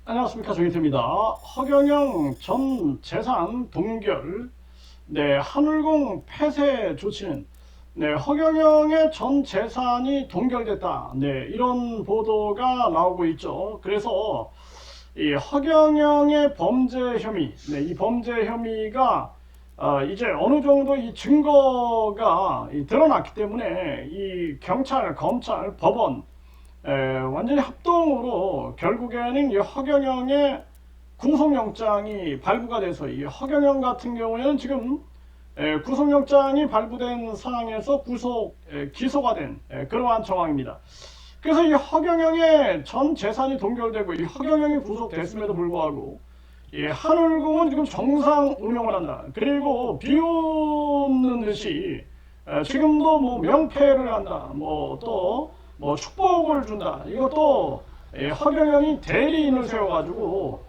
안녕하십니까, 조인태입니다. 허경영 전 재산 동결, 한울공 폐쇄 조치는 허경영의 전 재산이 동결됐다, 이런 보도가 나오고 있죠. 그래서 이 허경영의 범죄 혐의, 이 범죄 혐의가 이제 어느 정도 이 증거가 드러났기 때문에 이 경찰, 검찰, 법원 완전히 합동으로 결국에는 이 허경영의 구속영장이 발부가 돼서, 이 허경영 같은 경우에는 지금 구속영장이 발부된 상황에서 기소가 된 그러한 정황입니다. 그래서 이 허경영의 전 재산이 동결되고 이 허경영이 구속됐음에도 불구하고 이 한울공은 지금 정상 운영을 한다. 그리고 비웃는 듯이 지금도 뭐 명패를 한다. 또 축복을 준다. 이것도 허경영이 대리인을 세워가지고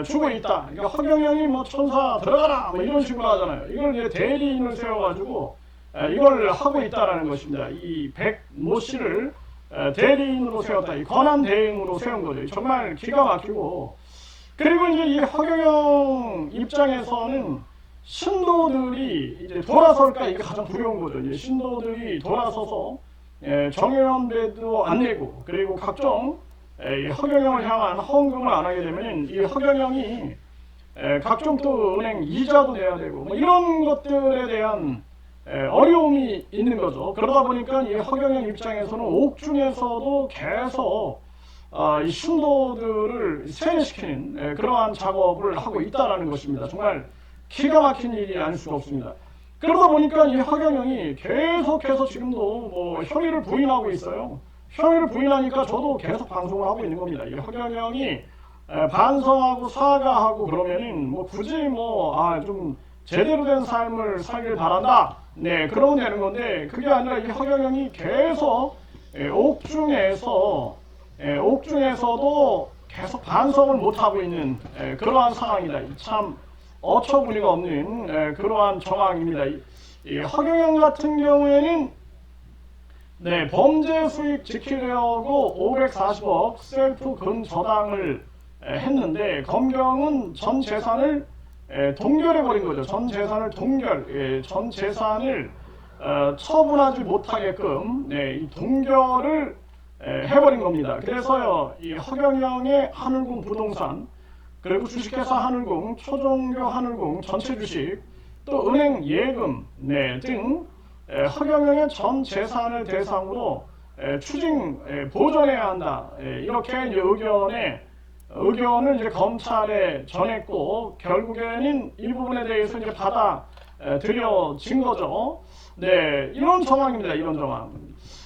주고 있다. 그러니까 허경영이 뭐 천사 들어가라 뭐 이런 식으로 하잖아요. 이걸 이제 대리인을 세워가지고 이걸 하고 있다라는 것입니다. 이 백모 씨를 대리인으로 세웠다. 이 권한 대행으로 세운 거죠. 정말 기가 막히고. 그리고 이제 이 허경영 입장에서는 신도들이 이제 돌아설까, 이게 가장 두려운 거죠. 이제 신도들이 돌아서서 정의연배도 안 내고, 그리고 각종 허경영을 향한 헌금을 안 하게 되면 이 허경영이 각종 또 은행 이자도 내야 되고 뭐 이런 것들에 대한 어려움이 있는 거죠. 그러다 보니까 이 허경영 입장에서는 옥중에서도 계속 이 신도들을 세뇌시키는 그러한 작업을 하고 있다는 것입니다. 정말 기가 막힌 일이 아닐 수가 없습니다. 그러다 보니까 이 허경영이 계속해서 지금도 뭐 혐의를 부인하고 있어요. 혐의를 부인하니까 저도 계속 방송을 하고 있는 겁니다. 이 허경영이 반성하고 사과하고 그러면은 뭐 굳이 좀 제대로 된 삶을 살길 바란다. 그러면 되는 건데, 그게 아니라 이 허경영이 계속 옥중에서도 계속 반성을 못하고 있는 그러한 상황이다. 참 어처구니가 없는 그러한 정황입니다. 이 허경영 같은 경우에는 범죄 수익 지키려고 540억 셀프 근저당을 했는데, 검경은 전 재산을 동결해버린 거죠. 전 재산을 전 재산을 처분하지 못하게끔 이 동결을 해버린 겁니다. 그래서요, 이 허경영의 한울공 부동산, 그리고 주식회사 한울공, 초종교 한울공 전체 주식, 또 은행 예금 등 허경영의 전 재산을 대상으로 추징 보전해야 한다. 이렇게 이제 의견을 이제 검찰에 전했고, 결국에는 이 부분에 대해서 이제 받아들여진 거죠. 이런 정황입니다. 이런 정황.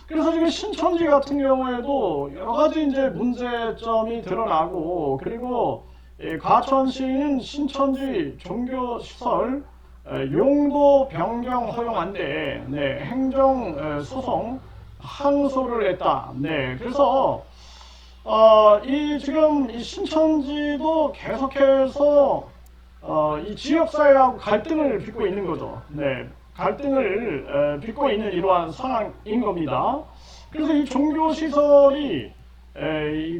그래서 지금 신천지 같은 경우에도 여러 가지 이제 문제점이 드러나고, 그리고 과천시는 신천지 종교시설 용도 변경 허용안데 행정 소송 항소를 했다. 그래서 지금 이 신천지도 계속해서 이 지역사회하고 갈등을 빚고 있는 거죠. 갈등을 빚고 있는 이러한 상황인 겁니다. 그래서 이 종교시설이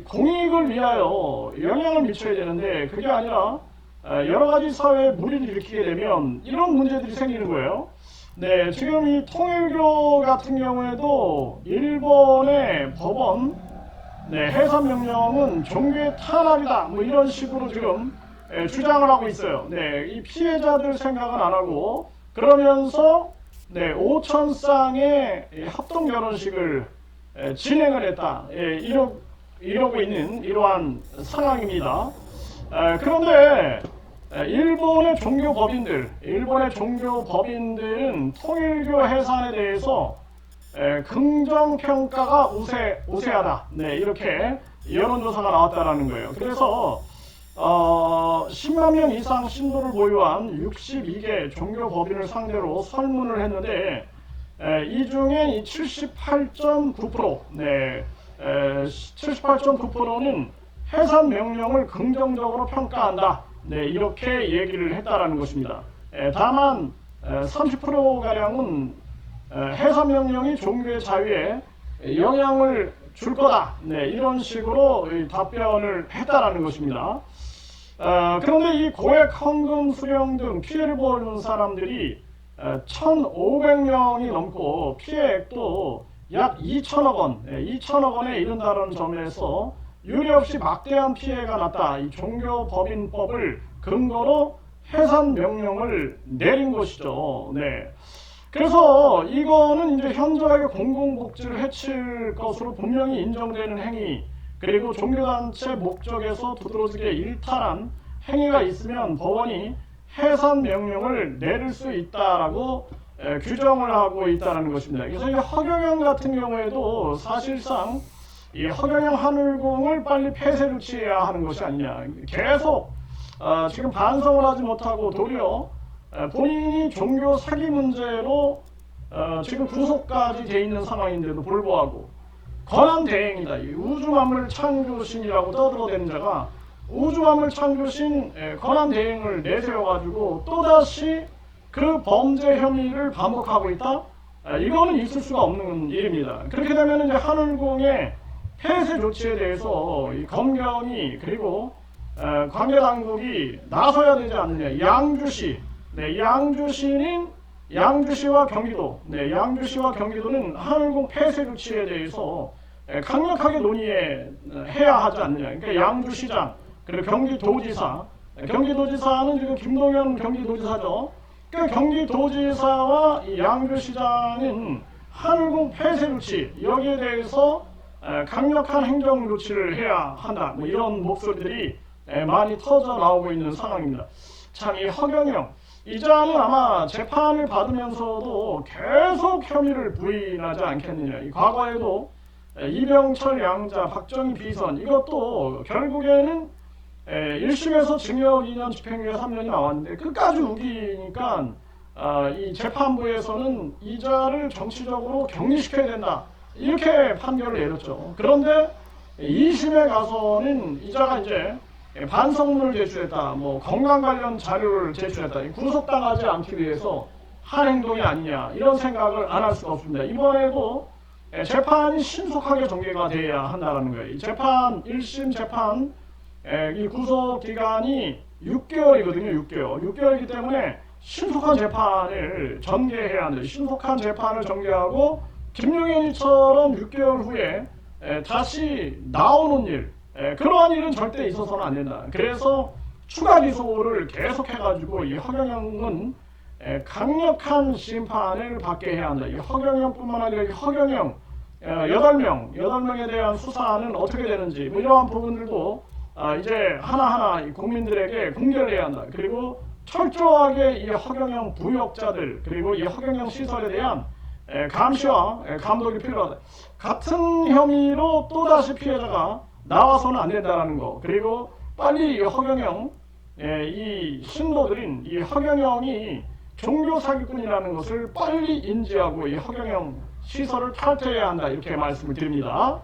공익을 위하여 영향을 미쳐야 되는데, 그게 아니라 여러 가지 사회에 무리를 일으키게 되면 이런 문제들이 생기는 거예요. 지금 이 통일교 같은 경우에도 일본의 법원 해산 명령은 종교의 탄압이다, 뭐 이런 식으로 지금 주장을 하고 있어요. 이 피해자들 생각은 안 하고, 그러면서 5천 쌍의 합동 결혼식을 진행을 했다. 이러고 있는 이러한 상황입니다. 그런데 일본의 종교법인들은 통일교 해산에 대해서 긍정평가가 우세하다. 이렇게 여론조사가 나왔다라는 거예요. 그래서 10만 명 이상 신도를 보유한 62개 종교법인을 상대로 설문을 했는데, 이 중에 78.9%, 78.9%는 해산 명령을 긍정적으로 평가한다. 이렇게 얘기를 했다라는 것입니다. 다만 30%가량은 해산 명령이 종교의 자유에 영향을 줄 거다. 네, 이런 식으로 답변을 했다라는 것입니다. 그런데 이 고액 헌금 수령 등 피해를 보는 사람들이 1,500명이 넘고 피해액도 약 2천억 원, 2천억 원에 이른다는 점에서 유례없이 막대한 피해가 났다. 이 종교법인법을 근거로 해산 명령을 내린 것이죠. 네. 그래서 이거는 이제 현저하게 공공복지를 해칠 것으로 분명히 인정되는 행위, 그리고 종교단체 목적에서 두드러지게 일탈한 행위가 있으면 법원이 해산 명령을 내릴 수 있다라고 규정을 하고 있다는 것입니다. 그래서 이 허경영 같은 경우에도 사실상 이 허경영 한울공을 빨리 폐쇄 조치해야 하는 것이 아니냐. 계속 지금 반성을 하지 못하고 도리어 본인이 종교 사기 문제로 지금 구속까지 돼 있는 상황인데도 불구하고 권한대행이다. 이 우주만물 창조신이라고 떠들어대는 자가 우주만물 창조신 권한대행을 내세워가지고 또다시 그 범죄 혐의를 반복하고 있다? 이거는 있을 수가 없는 일입니다. 그렇게 되면 이제 한울공의 폐쇄 조치에 대해서 이 검경이 그리고 관계당국이 나서야 되지 않느냐. 양주시, 네, 양주시와 경기도, 네, 양주시와 경기도는 한울공 폐쇄 조치에 대해서 강력하게 논의해야 하지 않느냐. 그러니까 양주시장 그리고 경기도지사, 경기도지사는 지금 김동연 경기도지사죠. 그러니까 경기도지사와 이 양주시장은 한울공 폐쇄 조치 여기에 대해서 강력한 행정 조치를 해야 한다. 뭐 이런 목소리들이 많이 터져 나오고 있는 상황입니다. 참 이 허경영 이자는 아마 재판을 받으면서도 계속 혐의를 부인하지 않겠느냐. 이 과거에도 이병철 양자, 박정희 비선 이것도 결국에는 1심에서 징역 2년 집행유예 3년이 나왔는데 끝까지 우기니까 이 재판부에서는 이자를 정치적으로 격리시켜야 된다. 이렇게 판결을 내렸죠. 그런데 2심에 가서는 이자가 이제 반성문을 제출했다. 뭐 건강 관련 자료를 제출했다. 구속당하지 않기 위해서 한 행동이 아니냐. 이런 생각을 안 할 수가 없습니다. 이번에도 재판이 신속하게 전개가 돼야 한다는 거예요. 재판 1심 재판 이 구속 기간이 6개월이거든요. 6개월이기 때문에 신속한 재판을 전개해야 합니다. 신속한 재판을 전개하고 김용현이처럼 6개월 후에 다시 나오는 일, 그러한 일은 절대 있어서는 안 된다. 그래서 추가 기소를 계속해가지고 이 허경영은 강력한 심판을 받게 해야 한다. 이 허경영뿐만 아니라 이 허경영 8명에 대한 수사는 어떻게 되는지 뭐 이러한 부분들도 이제 하나하나 국민들에게 공개해야 한다. 그리고 철저하게 이 허경영 부역자들 그리고 이 허경영 시설에 대한 감시와 감독이 필요하다. 같은 혐의로 또다시 피해자가 나와서는 안 된다는 거. 그리고 빨리 이 허경영 이 신도들인 이 허경영이 종교 사기꾼이라는 것을 빨리 인지하고 이 허경영 시설을 탈퇴해야 한다. 이렇게 말씀을 드립니다.